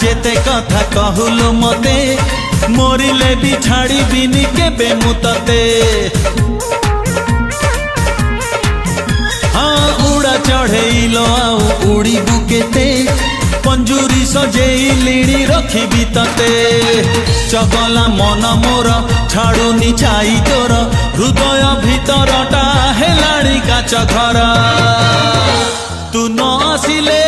जेते कथा कहलु मते मरिले भी छाड़ी बिनी केबे मुतते हाँ उड़ा चढ़ेइलो आउ उड़ी बुकेते पंजुरी सजेइलिणी रखिबी तते चगला मन मोर छाड़ुनी छाई तोर हृदय भीतरटा हेलाणी काच घर तू न आसिले